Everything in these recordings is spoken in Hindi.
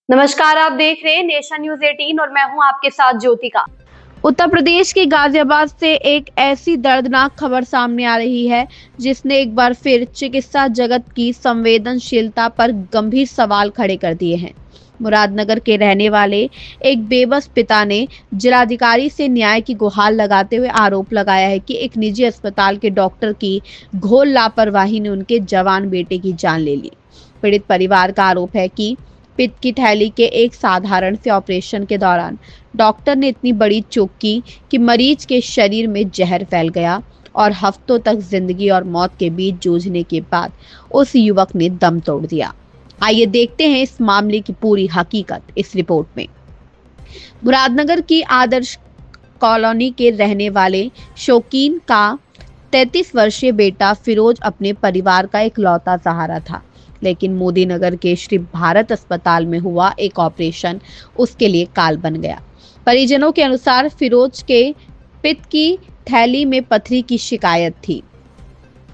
नमस्कार, आप देख रहे हैं नेशन न्यूज 18 और मैं हूं आपके साथ ज्योतिका। उत्तर प्रदेश के गाजियाबाद से एक ऐसी दर्दनाक खबर सामने आ रही है जिसने एक बार फिर चिकित्सा जगत की संवेदनशीलता पर गंभीर सवाल खड़े कर दिए हैं। मुरादनगर के रहने वाले एक बेबस पिता ने जिलाधिकारी से न्याय की गुहार लगाते हुए आरोप लगाया है कि एक निजी अस्पताल के डॉक्टर की घोर लापरवाही ने उनके जवान बेटे की जान ले ली। पीड़ित परिवार का आरोप है कि पित्त की थैली के एक साधारण से ऑपरेशन के दौरान डॉक्टर ने इतनी बड़ी चूक की कि मरीज के शरीर में जहर फैल गया और हफ्तों तक जिंदगी और मौत के बीच जूझने के बाद उस युवक ने दम तोड़ दिया। आइए देखते हैं इस मामले की पूरी हकीकत इस रिपोर्ट में। मुरादनगर की आदर्श कॉलोनी के रहने वाले शौकीन का 33 वर्षीय बेटा फिरोज अपने परिवार का इकलौता सहारा था, लेकिन मोदी नगर के श्री भारत अस्पताल में हुआ एक ऑपरेशन उसके लिए काल बन गया। परिजनों के अनुसार फिरोज के पित्त की थैली में पथरी की शिकायत थी,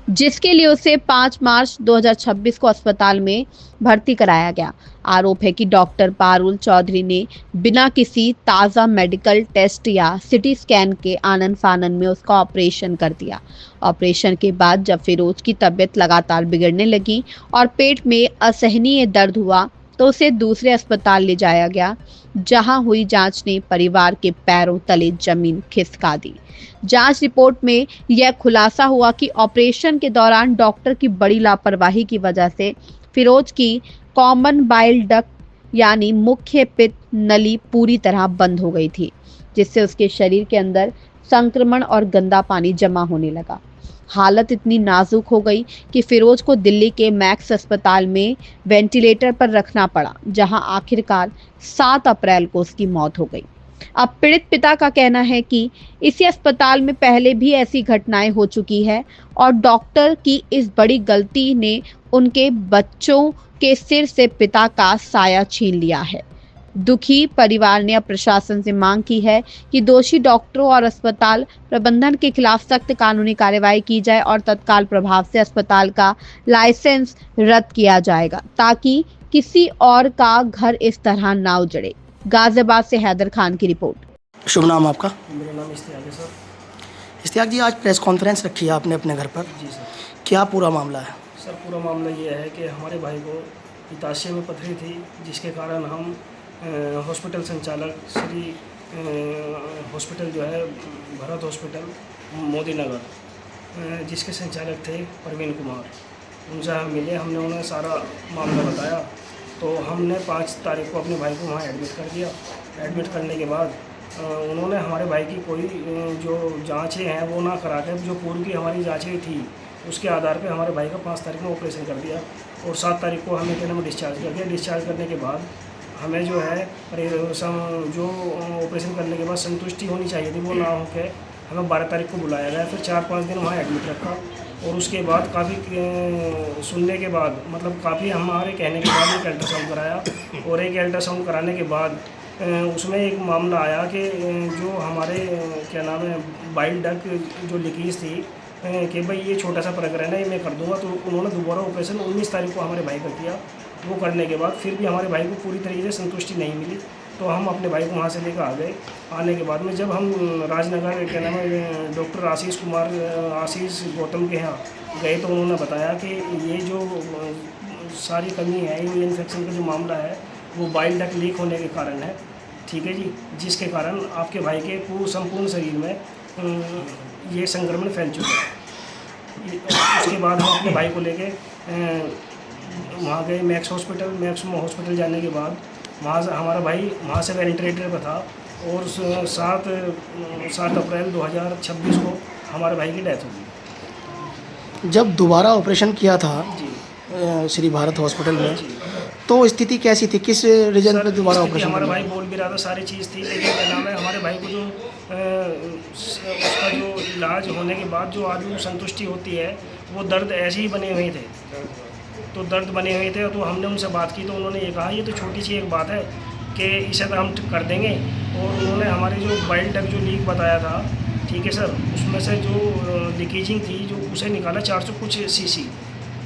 जिसके लिए उसे 5 मार्च 2026 को अस्पताल में भर्ती कराया गया। आरोप है कि डॉक्टर पारुल चौधरी ने बिना किसी ताज़ा मेडिकल टेस्ट या सिटी स्कैन के आनन फानन में उसका ऑपरेशन कर दिया। ऑपरेशन के बाद जब फिरोज की तबीयत लगातार बिगड़ने लगी और पेट में असहनीय दर्द हुआ तो उसे दूसरे अस्पताल ले जाया गया, जहां हुई जांच ने परिवार के पैरों तले जमीन खिसका दी। जांच रिपोर्ट में यह खुलासा हुआ कि ऑपरेशन के दौरान डॉक्टर की बड़ी लापरवाही की वजह से फिरोज की कॉमन बाइल डक्ट यानी मुख्य पित्त नली पूरी तरह बंद हो गई थी, जिससे उसके शरीर के अंदर संक्रमण और गंदा पानी जमा होने लगा। हालत इतनी नाजुक हो गई कि फिरोज को दिल्ली के मैक्स अस्पताल में वेंटिलेटर पर रखना पड़ा, जहां आखिरकार 7 अप्रैल को उसकी मौत हो गई। अब पीड़ित पिता का कहना है कि इसी अस्पताल में पहले भी ऐसी घटनाएं हो चुकी है और डॉक्टर की इस बड़ी गलती ने उनके बच्चों के सिर से पिता का साया छीन लिया है। दुखी परिवार ने अब प्रशासन से मांग की है कि दोषी डॉक्टरों और अस्पताल प्रबंधन के खिलाफ सख्त कानूनी कार्रवाई की जाए और तत्काल प्रभाव से अस्पताल का लाइसेंस रद्द किया जाएगा, ताकि किसी और का घर इस तरह ना उजड़े। गाजियाबाद से हैदर खान की रिपोर्ट। शुभ नाम आपका? मेरा नाम इश्तियाक है सर। इश्तियाक जी, आज प्रेस कॉन्फ्रेंस रखी है आपने अपने घर पर, जी सर। क्या पूरा मामला है? सर, पूरा मामला ये है कि हमारे भाई को पित्ताशय में पथरी थी, जिसके कारण हम हॉस्पिटल संचालक श्री हॉस्पिटल जो है भारत हॉस्पिटल मोदी नगर, जिसके संचालक थे प्रवीण कुमार, उनसे हम मिले। हमने उन्हें सारा मामला बताया तो हमने 5 तारीख को अपने भाई को वहाँ एडमिट कर दिया। एडमिट करने के बाद उन्होंने हमारे भाई की कोई जो जांचें हैं वो ना करा के, जो पूर्व की हमारी जांचें थी उसके आधार पे हमारे भाई का 5 तारीख में ऑपरेशन कर दिया और 7 तारीख को हमें कहने में डिस्चार्ज कर दिया। डिस्चार्ज करने के बाद हमें जो है जो ऑपरेशन करने के बाद संतुष्टि होनी चाहिए थी, वो ना होकर हमें 12 तारीख को बुलाया गया। फिर 4-5 दिन वहाँ एडमिट रखा और उसके बाद काफ़ी सुनने के बाद, मतलब काफ़ी हमारे कहने के बाद एक अल्ट्रासाउंड कराया और एक अल्ट्रासाउंड कराने के बाद उसमें एक मामला आया कि जो हमारे क्या नाम है बाइल डक्ट जो लीकेज थी कि भाई ये छोटा सा प्रकरण है, ये मैं कर दूंगा। तो उन्होंने दोबारा ऑपरेशन 19 तारीख को हमारे भाई का किया। वो करने के बाद फिर भी हमारे भाई को पूरी तरीके से संतुष्टि नहीं मिली, तो हम अपने भाई को वहाँ से लेकर आ गए। आने के बाद में जब हम राजनगर क्या नाम है डॉक्टर आशीष गौतम के यहाँ गए तो उन्होंने बताया कि ये जो सारी कमी है, ये इन्फेक्शन का जो मामला है वो बाइल डक्ट लीक होने के कारण है, ठीक है जी, जिसके कारण आपके भाई के संपूर्ण शरीर में ये संक्रमण फैल चुका है। उसके बाद हम अपने भाई को लेके वहाँ गए मैक्स हॉस्पिटल जाने के बाद वहाँ से हमारा भाई वहाँ से वेंटिलेटर पर था और 7 अप्रैल 2026 को हमारे भाई की डेथ हो गई। जब दोबारा ऑपरेशन किया था जी श्री भारत हॉस्पिटल में, तो स्थिति कैसी थी? किस रीजन पे दोबारा ऑपरेशन? हमारा भाई बोल भी रहा था, सारी चीज़ थी, लेकिन क्या नाम है हमारे भाई को जो उसका जो इलाज होने के बाद जो आदमी को संतुष्टि होती है, वो दर्द ऐसे ही बने हुए थे। तो दर्द बने हुए थे तो हमने उनसे बात की तो उन्होंने ये कहा ये तो छोटी सी एक बात है कि इसे तो हम कर देंगे। और उन्होंने हमारे जो बाइल डक्ट जो लीक बताया था, ठीक है सर, उसमें से जो लीकेजिंग थी जो उसे निकाला 400 कुछ सीसी।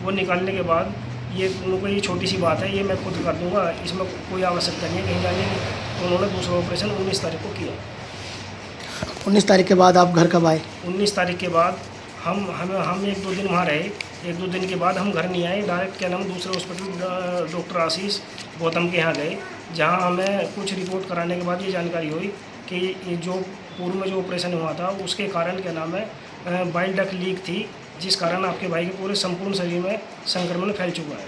वो निकालने के बाद ये उनको ये छोटी सी बात है, ये मैं खुद कर दूंगा, इसमें कोई आवश्यकता नहीं है कहीं जाने की। उन्होंने दूसरा ऑपरेशन 19 तारीख को किया। 19 तारीख के बाद आप घर कब आए? 19 तारीख के बाद हम 1-2 दिन वहाँ रहे। 1-2 दिन के बाद हम घर नहीं आए, डायरेक्ट क्या नाम दूसरे हॉस्पिटल डॉक्टर आशीष गौतम के यहाँ गए, जहाँ हमें कुछ रिपोर्ट कराने के बाद ये जानकारी हुई कि ये जो पूर्व में जो ऑपरेशन हुआ था उसके कारण क्या नाम है बाइल डक्ट लीक थी, जिस कारण आपके भाई के पूरे संपूर्ण शरीर में संक्रमण फैल चुका है।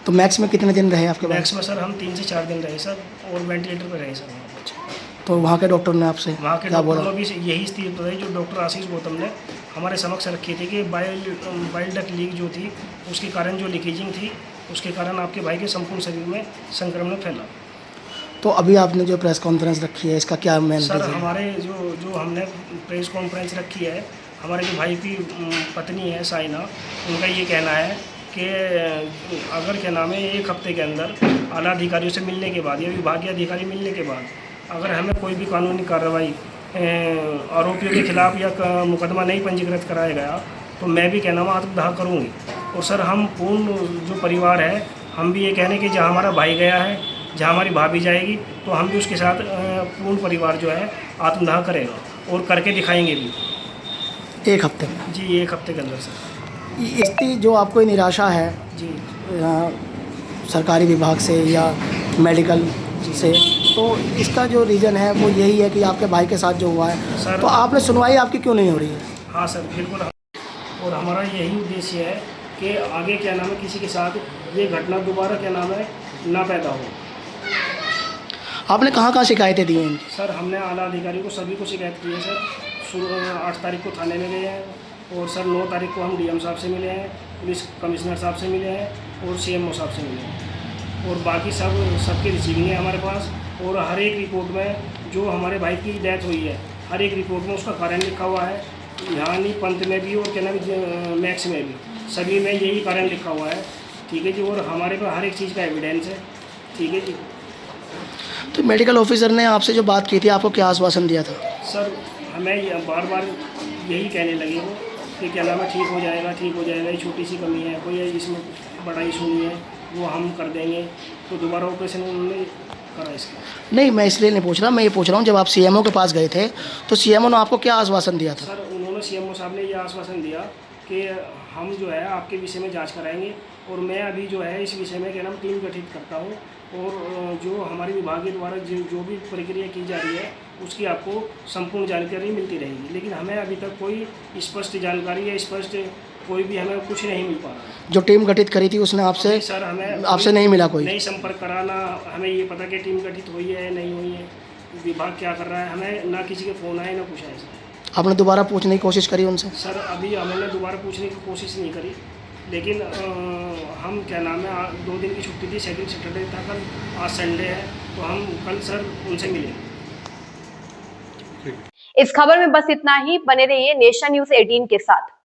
तो मैक्स में कितने दिन रहे आपके मैक्स में सर हम 3 से 4 दिन रहे सर, और वेंटिलेटर पर रहे सर वहाँ पर। तो वहाँ के डॉक्टर ने आपसे वहाँ के क्या बोला? डॉक्टरों ने भी यही स्थिति बताई जो डॉक्टर आशीष गौतम ने हमारे समक्ष रखी थी कि बाइल डक्ट लीक जो थी उसके कारण जो लीकेजिंग थी उसके कारण आपके भाई के संपूर्ण शरीर में संक्रमण फैला। तो अभी आपने जो प्रेस कॉन्फ्रेंस रखी है इसका क्या मेन सर रीज़न है? हमारे जो हमने प्रेस कॉन्फ्रेंस रखी है, हमारे जो भाई की पत्नी है साइना, उनका ये कहना है कि अगर क्या नाम है 1 हफ्ते के अंदर आला अधिकारियों से मिलने के बाद या विभागीय अधिकारी मिलने के बाद अगर हमें कोई भी कानूनी कार्रवाई आरोपियों के खिलाफ या मुकदमा नहीं पंजीकृत कराया गया तो मैं भी क्या नाम आत्मदाह करूँगी। और सर हम पूर्ण जो परिवार है हम भी ये कहने कि जहाँ हमारा भाई गया है, जहाँ हमारी भाभी जाएगी तो हम भी उसके साथ पूर्ण परिवार जो है आत्मदाह करेगा और करके दिखाएंगे भी 1 हफ्ते में? जी 1 हफ्ते के अंदर सर। इसकी जो आपको ये निराशा है जी सरकारी विभाग से या मेडिकल से, तो इसका जो रीज़न है वो यही है कि आपके भाई के साथ जो हुआ है सर, तो आपने सुनवाई आपकी क्यों नहीं हो रही है? हाँ सर बिल्कुल। और हमारा यही उद्देश्य है कि आगे क्या नाम है किसी के साथ ये घटना दोबारा क्या नाम है ना पैदा हो। आपने कहाँ शिकायतें दी हैं इनकी? सर हमने आला अधिकारी को सभी को शिकायत की है सर। 8 तारीख को थाने में गए हैं, और सर 9 तारीख को हम डीएम साहब से मिले हैं, पुलिस कमिश्नर साहब से मिले हैं और सीएमओ साहब से मिले हैं। और बाकी सबकी रिसीविंग है हमारे पास, और हर एक रिपोर्ट में जो हमारे भाई की डेथ हुई है हर एक रिपोर्ट में उसका कारण लिखा हुआ है, यहाँ नहीं पंत में भी और क्या नाम मैक्स में भी सभी में यही कारण लिखा हुआ है। ठीक है जी, और हमारे पास हर एक चीज़ का एविडेंस है। ठीक है जी। तो मेडिकल ऑफिसर ने आपसे जो बात की थी आपको क्या आश्वासन दिया था? सर हमें बार बार यही कहने लगे वो कि क्या नाम है ठीक हो जाएगा, ये छोटी सी कमी है, कोई इसमें बड़ा इशू नहीं है, वो हम कर देंगे। तो दोबारा ऑपरेशन उन्होंने करा इसका। नहीं, मैं इसलिए नहीं पूछ रहा, मैं ये पूछ रहा हूँ जब आप सीएमओ के पास गए थे तो सीएमओ ने आपको क्या आश्वासन दिया था? सर उन्होंने सीएमओ साहब ने ये आश्वासन दिया कि हम जो है आपके विषय में जांच कराएंगे, और मैं अभी जो है इस विषय में क्या नाम टीम गठित करता हूँ, और जो हमारे विभाग द्वारा जो भी प्रक्रिया की जा रही है उसकी आपको संपूर्ण जानकारी मिलती रहेगी। लेकिन हमें अभी तक कोई स्पष्ट जानकारी या स्पष्ट कोई भी हमें कुछ नहीं मिल पा रहा। जो टीम गठित करी थी उसने आपसे सर हमें आपसे नहीं मिला कोई? नहीं संपर्क करा, ना हमें ये पता कि टीम गठित हुई है नहीं हुई है, विभाग क्या कर रहा है, हमें ना किसी के फ़ोन आए ना कुछ आए। सर आपने दोबारा पूछने की कोशिश करी उनसे? सर अभी हमने दोबारा पूछने की कोशिश नहीं करी, लेकिन हम क्या नाम है 2 दिन की छुट्टी थी, सेकंड सैटरडे था कल, आज संडे है, तो हम कल सर उनसे मिले। इस खबर में बस इतना ही। बने रहिए नेशन न्यूज़ 18 के साथ।